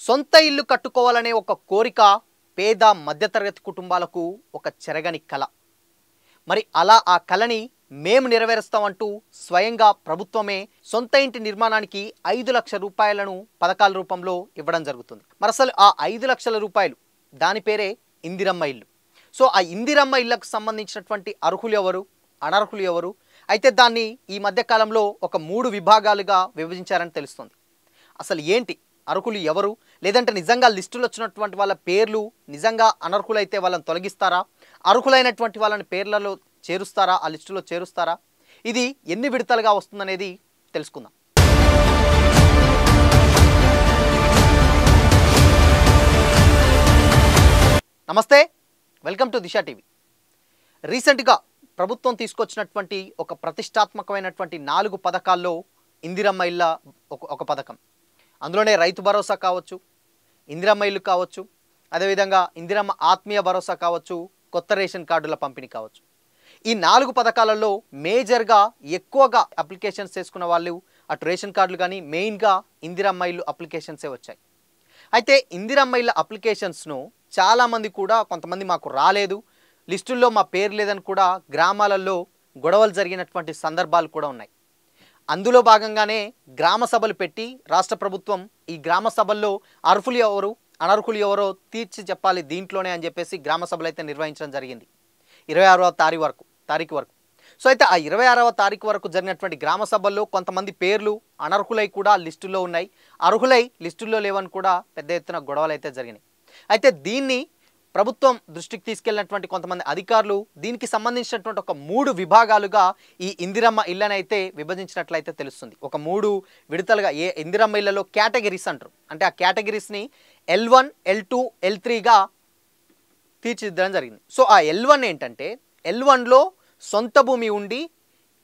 సొంత ఇల్లు కట్టుకోవాలనే ఒక కోరిక పేద మధ్యతరగతి కుటుంబాలకు ఒక చెరగని కల. మరి అలా ఆ కలని మేము నెరవేరుస్తామంటూ స్వయంగా ప్రభుత్వమే సొంత ఇంటి నిర్మాణానికి 5 లక్షల రూపాయలను పథకాల రూపంలో ఇవ్వడం జరుగుతుంది. మరి అసలు ఆ 5 లక్షల రూపాయలు దాని పేరే ఇందిరమ్మ ఇల్లు. సో ఆ ఇందిరమ్మ ఇళ్లకు సంబంధించినటువంటి అర్హులు ఎవరు, అనర్హులు ఎవరు? అయితే దాన్ని ఈ మధ్య కాలంలో ఒక 3 విభాగాలుగా విభజించారని తెలుస్తుంది. అసలు ఏంటి అర్హులు ఎవరు, లేదంటే నిజంగా లిస్టులో వచ్చినటువంటి వాళ్ళ పేర్లు నిజంగా అనర్హులైతే వాళ్ళని తొలగిస్తారా, అర్హులైనటువంటి వాళ్ళని పేర్లలో చేరుస్తారా, ఆ లిస్టులో చేరుస్తారా? ఇది ఎన్ని విడతలుగా వస్తుందనేది తెలుసుకుందాం. నమస్తే, వెల్కమ్ టు దిశ టీవీ. రీసెంట్గా ప్రభుత్వం తీసుకొచ్చినటువంటి ఒక ప్రతిష్టాత్మకమైనటువంటి 4 పథకాల్లో ఇందిరమ్మ ఇళ్ళ ఒక పథకం. అందులోనే రైతు భరోసా కావచ్చు, ఇందిరమ్మ ఇల్లు కావచ్చు, అదేవిధంగా ఇందిరమ్మ ఆత్మీయ భరోసా కావచ్చు, కొత్త రేషన్ కార్డుల పంపిణీ కావచ్చు. ఈ 4 పథకాలలో మేజర్గా ఎక్కువగా అప్లికేషన్స్ చేసుకున్న వాళ్ళు అటు రేషన్ కార్డులు కానీ మెయిన్గా ఇందిరమ్మ ఇల్లు అప్లికేషన్సే వచ్చాయి. అయితే ఇందిరమ్మ ఇళ్ళ అప్లికేషన్స్ను చాలామంది కూడా కొంతమంది మాకు రాలేదు, లిస్టుల్లో మా పేరు లేదని కూడా గ్రామాలలో గొడవలు జరిగినటువంటి సందర్భాలు కూడా ఉన్నాయి. అందులో భాగంగానే గ్రామ సభలు పెట్టి రాష్ట్ర ప్రభుత్వం ఈ గ్రామ సభల్లో అర్హులు ఎవరు, అనర్హులు ఎవరో తీర్చి చెప్పాలి దీంట్లోనే అని చెప్పేసి గ్రామ సభలు అయితే నిర్వహించడం జరిగింది 26వ తారీఖు వరకు. సో అయితే ఆ 26వ తారీఖు వరకు జరిగినటువంటి గ్రామ సభల్లో కొంతమంది పేర్లు అనర్హులై కూడా లిస్టుల్లో ఉన్నాయి, అర్హులై లిస్టుల్లో లేవని కూడా పెద్ద ఎత్తున గొడవలు అయితే జరిగినాయి. అయితే దీన్ని ప్రభుత్వం దృష్టికి తీసుకెళ్లినటువంటి కొంతమంది అధికారులు దీనికి సంబంధించినటువంటి ఒక 3 విభాగాలుగా ఈ ఇందిరమ్మ ఇళ్ళనైతే విభజించినట్లయితే తెలుస్తుంది. ఒక 3 విడతలుగా ఏ ఇందిరమ్మ ఇళ్లలో కేటగిరీస్ అంటారు, అంటే ఆ కేటగిరీస్ని L1, L2, L3గా తీర్చిదిద్దడం జరిగింది. సో ఆ L1 ఏంటంటే, L1లో సొంత భూమి ఉండి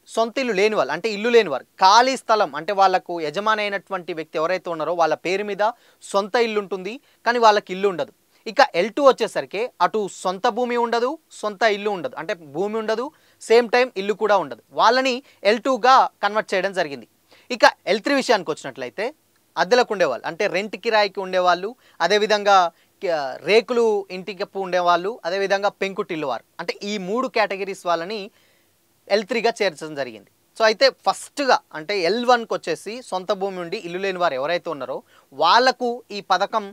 సొంత ఇల్లు లేని వాళ్ళు, అంటే ఇల్లు లేని వారు, ఖాళీ స్థలం అంటే వాళ్ళకు యజమాని అయినటువంటి వ్యక్తి ఎవరైతే ఉన్నారో వాళ్ళ పేరు మీద సొంత ఇల్లు ఉంటుంది కానీ వాళ్ళకి ఇల్లు ఉండదు. ఇక L2 వచ్చేసరికి అటు సొంత భూమి ఉండదు, సొంత ఇల్లు ఉండదు, అంటే భూమి ఉండదు, సేమ్ టైం ఇల్లు కూడా ఉండదు, వాళ్ళని L2గా కన్వర్ట్ చేయడం జరిగింది. ఇక L3 విషయానికి వచ్చినట్లయితే అద్దెలకు ఉండేవాళ్ళు, అంటే రెంట్ కిరాయికి ఉండేవాళ్ళు, అదేవిధంగా రేకులు ఇంటికప్పు ఉండేవాళ్ళు, అదేవిధంగా పెంకుటిల్లు వారు, అంటే ఈ 3 కేటగిరీస్ వాళ్ళని L3గా చేర్చడం జరిగింది. సో అయితే ఫస్ట్గా అంటే L1కి వచ్చేసి సొంత భూమి ఉండి ఇల్లు లేని వారు ఎవరైతే ఉన్నారో వాళ్లకు ఈ పథకం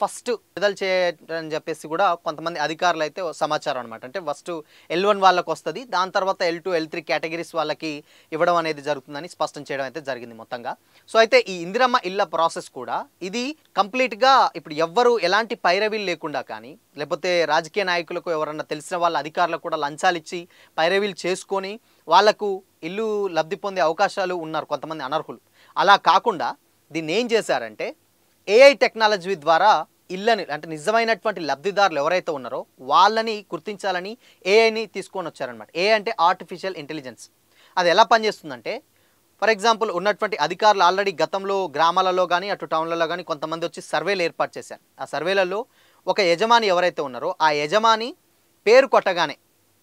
ఫస్ట్ విడుదల చేయని చెప్పేసి కూడా కొంతమంది అధికారులు అయితే సమాచారం అనమాట. అంటే ఫస్ట్ L1 వాళ్ళకు వస్తుంది, దాని తర్వాత L2, L3 కేటగిరీస్ వాళ్ళకి ఇవ్వడం అనేది జరుగుతుందని స్పష్టం చేయడం అయితే జరిగింది మొత్తంగా. సో అయితే ఈ ఇందిరమ్మ ఇళ్ళ ప్రాసెస్ కూడా ఇది కంప్లీట్గా ఇప్పుడు ఎవ్వరు ఎలాంటి పైరవీలు లేకుండా కానీ, లేకపోతే రాజకీయ నాయకులకు ఎవరన్నా తెలిసిన వాళ్ళ అధికారులకు కూడా లంచాలు ఇచ్చి పైరవీలు చేసుకొని వాళ్లకు ఇల్లు లబ్ధి పొందే అవకాశాలు ఉన్నారు కొంతమంది అనర్హులు. అలా కాకుండా దీన్ని ఏం చేశారంటే AI టెక్నాలజీ ద్వారా ఇళ్ళని, అంటే నిజమైనటువంటి లబ్ధిదారులు ఎవరైతే ఉన్నారో వాళ్ళని గుర్తించాలని AIని తీసుకొని వచ్చారనమాట. AI అంటే ఆర్టిఫిషియల్ ఇంటెలిజెన్స్. అది ఎలా పనిచేస్తుందంటే, ఫర్ ఎగ్జాంపుల్ ఉన్నటువంటి అధికారులు ఆల్రెడీ గతంలో గ్రామాలలో కానీ అటు టౌన్లలో కానీ కొంతమంది వచ్చి సర్వేలు ఏర్పాటు చేశారు. ఆ సర్వేలలో ఒక యజమాని ఎవరైతే ఉన్నారో ఆ యజమాని పేరు కొట్టగానే,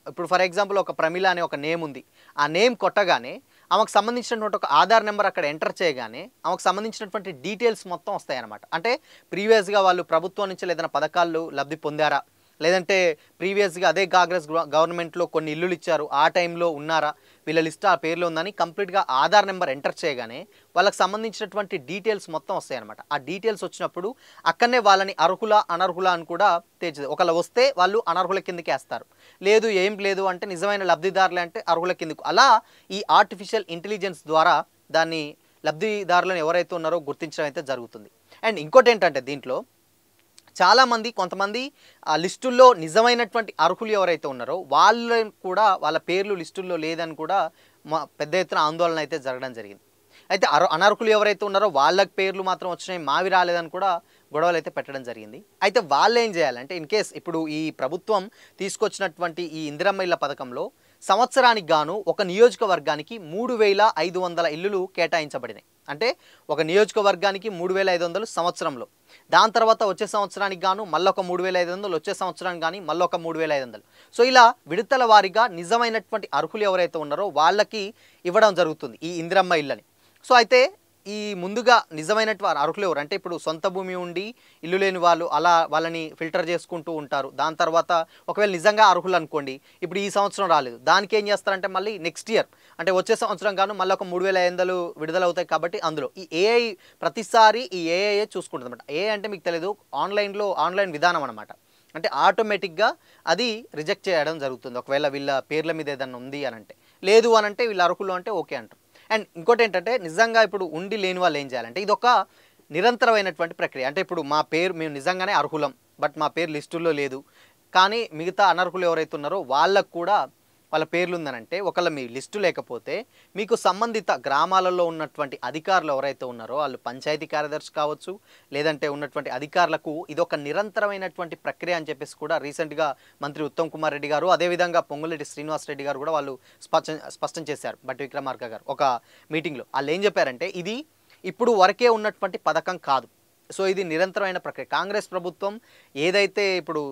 ఇప్పుడు ఫర్ ఎగ్జాంపుల్ ఒక ప్రమిళ అనే ఒక నేమ్ ఉంది, ఆ నేమ్ కొట్టగానే ఆమెకు సంబంధించినటువంటి ఒక ఆధార్ నెంబర్ అక్కడ ఎంటర్ చేయగానే ఆమెకు సంబంధించినటువంటి డీటెయిల్స్ మొత్తం వస్తాయి అన్నమాట. అంటే ప్రీవియస్గా వాళ్ళు ప్రభుత్వం నుంచి ఏదైనా పథకాలు లబ్ధి పొందారా, లేదంటే ప్రీవియస్గా అదే కాంగ్రెస్ గవర్నమెంట్లో కొన్ని ఇల్లులు ఇచ్చారు ఆ టైంలో ఉన్నారా, వీళ్ళ లిస్ట్ ఆ పేర్లో ఉందని కంప్లీట్గా ఆధార్ నెంబర్ ఎంటర్ చేయగానే వాళ్ళకి సంబంధించినటువంటి డీటెయిల్స్ మొత్తం వస్తాయి అనమాట. ఆ డీటెయిల్స్ వచ్చినప్పుడు అక్కడనే వాళ్ళని అర్హుల అనర్హుల అని కూడా తేల్చేది. ఒకవేళ వస్తే వాళ్ళు అనర్హుల కిందకి వేస్తారు, లేదు ఏం లేదు అంటే నిజమైన లబ్ధిదారులే అంటే అర్హుల కిందకు. అలా ఈ ఆర్టిఫిషియల్ ఇంటెలిజెన్స్ ద్వారా దాన్ని లబ్ధిదారులను ఎవరైతే ఉన్నారో గుర్తించడం అయితే జరుగుతుంది. అండ్ ఇంకోటి ఏంటంటే దీంట్లో చాలామంది కొంతమంది ఆ లిస్టుల్లో నిజమైనటువంటి అర్హులు ఎవరైతే ఉన్నారో వాళ్ళని కూడా వాళ్ళ పేర్లు లిస్టుల్లో లేదని కూడా పెద్ద ఎత్తున ఆందోళన అయితే జరగడం జరిగింది. అయితే అనర్హులు ఎవరైతే ఉన్నారో వాళ్ళకి పేర్లు మాత్రం వచ్చినాయి, మావి రాలేదని కూడా గొడవలు అయితే పెట్టడం జరిగింది. అయితే వాళ్ళు ఏం చేయాలంటే, ఇన్ కేస్ ఇప్పుడు ఈ ప్రభుత్వం తీసుకొచ్చినటువంటి ఈ ఇందిరమ్మ ఇళ్ళ పథకంలో సంవత్సరానికి గాను ఒక నియోజకవర్గానికి 3500 ఇల్లులు కేటాయించబడినాయి. అంటే ఒక నియోజకవర్గానికి 3500 సంవత్సరంలో, దాని తర్వాత వచ్చే సంవత్సరానికి గాను మళ్ళొక 3500, వచ్చే సంవత్సరానికి కానీ మళ్ళొక 3500. సో ఇలా విడతల వారీగా నిజమైనటువంటి అర్హులు ఎవరైతే ఉన్నారో వాళ్ళకి ఇవ్వడం జరుగుతుంది ఈ ఇందిరమ్మ ఇళ్ళని. సో అయితే ఈ ముందుగా నిజమైనటు వారు అర్హులు ఎవరు అంటే ఇప్పుడు సొంత భూమి ఉండి ఇల్లు లేని వాళ్ళు అలా వాళ్ళని ఫిల్టర్ చేసుకుంటూ ఉంటారు. దాని తర్వాత ఒకవేళ నిజంగా అర్హులు అనుకోండి, ఇప్పుడు ఈ సంవత్సరం రాలేదు, దానికి ఏం చేస్తారంటే మళ్ళీ నెక్స్ట్ ఇయర్ అంటే వచ్చే సంవత్సరం గాను మళ్ళీ ఒక 3500 విడుదలవుతాయి. కాబట్టి అందులో ఈ ఏఐ ప్రతిసారి ఈ ఏఐ చూసుకుంటుంది అనమాట. ఏఐ అంటే మీకు తెలియదు, ఆన్లైన్ విధానం అనమాట. అంటే ఆటోమేటిక్గా అది రిజెక్ట్ చేయడం జరుగుతుంది. ఒకవేళ వీళ్ళ పేర్ల మీద ఏదన్నా ఉంది అని అంటే, లేదు అని అంటే వీళ్ళ అర్హులు అంటే ఓకే అంటారు. అండ్ ఇంకోటి ఏంటంటే నిజంగా ఇప్పుడు ఉండి లేని వాళ్ళు ఏం చేయాలంటే ఇదొక నిరంతరమైనటువంటి ప్రక్రియ. అంటే ఇప్పుడు మా పేరు మేము నిజంగానే అర్హులం, బట్ మా పేరు లిస్టుల్లో లేదు, కానీ మిగతా అనర్హులు ఎవరైతే ఉన్నారో వాళ్ళకు కూడా వాళ్ళ పేర్లు ఉందనంటే ఒకవేళ మీ లిస్టు లేకపోతే మీకు సంబంధిత గ్రామాలలో ఉన్నటువంటి అధికారులు ఎవరైతే ఉన్నారో వాళ్ళు పంచాయతీ కార్యదర్శి కావచ్చు, లేదంటే ఉన్నటువంటి అధికారులకు ఇదొక నిరంతరమైనటువంటి ప్రక్రియ అని చెప్పేసి కూడా రీసెంట్గా మంత్రి ఉత్తమ్ కుమార్ రెడ్డి గారు, అదేవిధంగా పొంగులేటి శ్రీనివాస్ రెడ్డి గారు కూడా వాళ్ళు స్పష్టం చేశారు. బట్టి విక్రమార్క గారు ఒక మీటింగ్లో వాళ్ళు ఏం చెప్పారంటే ఇది ఇప్పుడు వరకే ఉన్నటువంటి పథకం కాదు, సో ఇది నిరంతరమైన ప్రక్రియ. కాంగ్రెస్ ప్రభుత్వం ఏదైతే ఇప్పుడు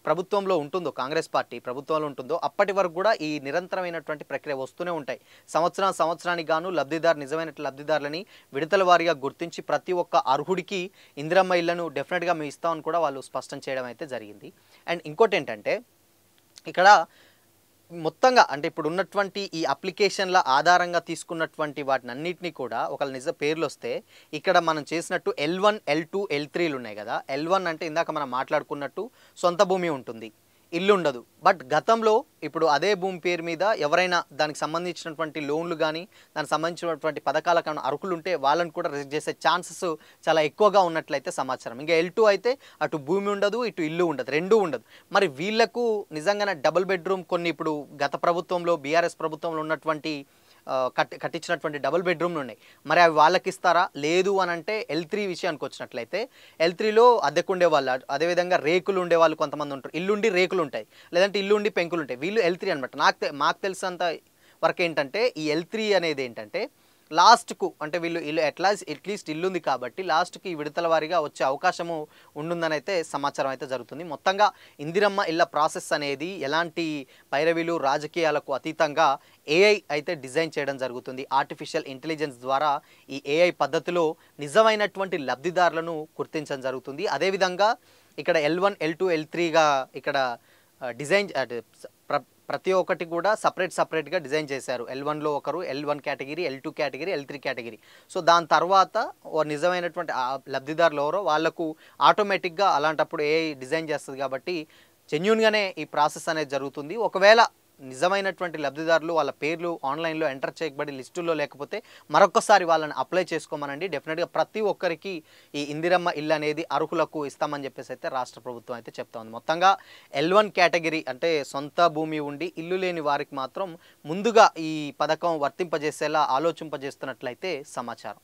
ప్రభుత్వంలో ఉంటుందో, కాంగ్రెస్ పార్టీ ప్రభుత్వంలో ఉంటుందో అప్పటి వరకు కూడా ఈ నిరంతరమైనటువంటి ప్రక్రియ వస్తూనే ఉంటాయి. సంవత్సరానికి గాను నిజమైన లబ్ధిదారులని విడతల వారీగా గుర్తించి ప్రతి ఒక్క అర్హుడికి ఇందిరమ్మ ఇళ్లను డెఫినెట్గా మేము ఇస్తామని కూడా వాళ్ళు స్పష్టం చేయడం అయితే జరిగింది. అండ్ ఇంకోటి ఏంటంటే ఇక్కడ మొత్తంగా అంటే ఇప్పుడు ఉన్నటువంటి ఈ అప్లికేషన్ల ఆధారంగా తీసుకున్నటువంటి వాటిని అన్నింటినీ కూడా ఒక నిజ పేర్లు వస్తే ఇక్కడ మనం చేసినట్టు L1, L2, L3లు ఉన్నాయి కదా. L1 అంటే ఇందాక మనం మాట్లాడుకున్నట్టు సొంత భూమి ఉంటుంది, ఇల్లు ఉండదు. బట్ గతంలో ఇప్పుడు అదే భూమి పేరు మీద ఎవరైనా దానికి సంబంధించినటువంటి లోన్లు కానీ దానికి సంబంధించినటువంటి పథకాలకు అర్హులు ఉంటే వాళ్ళని కూడా రిజెక్ట్ చేసే ఛాన్సెస్ చాలా ఎక్కువగా ఉన్నట్లయితే సమాచారం. ఇంకా L2 అయితే అటు భూమి ఉండదు, ఇటు ఇల్లు ఉండదు, రెండూ ఉండదు. మరి వీళ్లకు నిజంగానే డబుల్ బెడ్రూమ్ కొన్ని ఇప్పుడు గత ప్రభుత్వంలో బీఆర్ఎస్ ప్రభుత్వంలో ఉన్నటువంటి కట్టించినటువంటి డబుల్ బెడ్రూమ్లు ఉన్నాయి, మరి అవి వాళ్ళకి ఇస్తారా? లేదు అని అంటే L3 విషయానికి వచ్చినట్లయితే L3లో అద్దెకు ఉండేవాళ్ళు, అదేవిధంగా రేకులు ఉండేవాళ్ళు కొంతమంది ఉంటారు, ఇల్లుండి రేకులు ఉంటాయి, లేదంటే ఇల్లుండి పెంకులు ఉంటాయి, వీళ్ళు L3 అనమాట. మాకు తెలిసినంత వరకు ఏంటంటే ఈ L3 అనేది ఏంటంటే లాస్ట్కు అంటే వీళ్ళు అట్లీస్ట్ ఇల్లు ఉంది కాబట్టి లాస్ట్కి విడతల వారీగా వచ్చే అవకాశము ఉంటుందని అయితే సమాచారం అయితే జరుగుతుంది. మొత్తంగా ఇందిరమ్మ ఇళ్ళ ప్రాసెస్ అనేది ఎలాంటి పైరవీలు రాజకీయాలకు అతీతంగా ఏఐ అయితే డిజైన్ చేయడం జరుగుతుంది. ఆర్టిఫిషియల్ ఇంటెలిజెన్స్ ద్వారా ఈ ఏఐ పద్ధతిలో నిజమైనటువంటి లబ్ధిదారులను గుర్తించడం జరుగుతుంది. అదేవిధంగా ఇక్కడ L1, L2, L3గా ఇక్కడ డిజైన్ ప్రతి ఒక్కటి కూడా సపరేట్గా డిజైన్ చేశారు. L1లో ఒకరు, L1 category, L2 category, L3 category. So దాని తర్వాత నిజమైనటువంటి లబ్ధిదారులు ఎవరో వాళ్లకు ఆటోమేటిక్గా అలాంటప్పుడు ఏఐ డిజైన్ చేస్తుంది కాబట్టి జెన్యూన్గానే ఈ ప్రాసెస్ అనేది జరుగుతుంది. ఒకవేళ నిజమైనటువంటి లబ్ధిదారులు వాళ్ళ పేర్లు ఆన్లైన్లో ఎంటర్ చేయబడి లిస్టుల్లో లేకపోతే మరొకసారి వాళ్ళని అప్లై చేసుకోమనండి. డెఫినెట్గా ప్రతి ఒక్కరికి ఈ ఇందిరమ్మ ఇల్లు అనేది అర్హులకు ఇస్తామని చెప్పేసి అయితే రాష్ట్ర ప్రభుత్వం అయితే చెప్తా ఉంది. మొత్తంగా L1 కేటగిరీ అంటే సొంత భూమి ఉండి ఇల్లు లేని వారికి మాత్రం ముందుగా ఈ పథకం వర్తింపజేసేలా ఆలోచింపజేస్తున్నట్లయితే సమాచారం.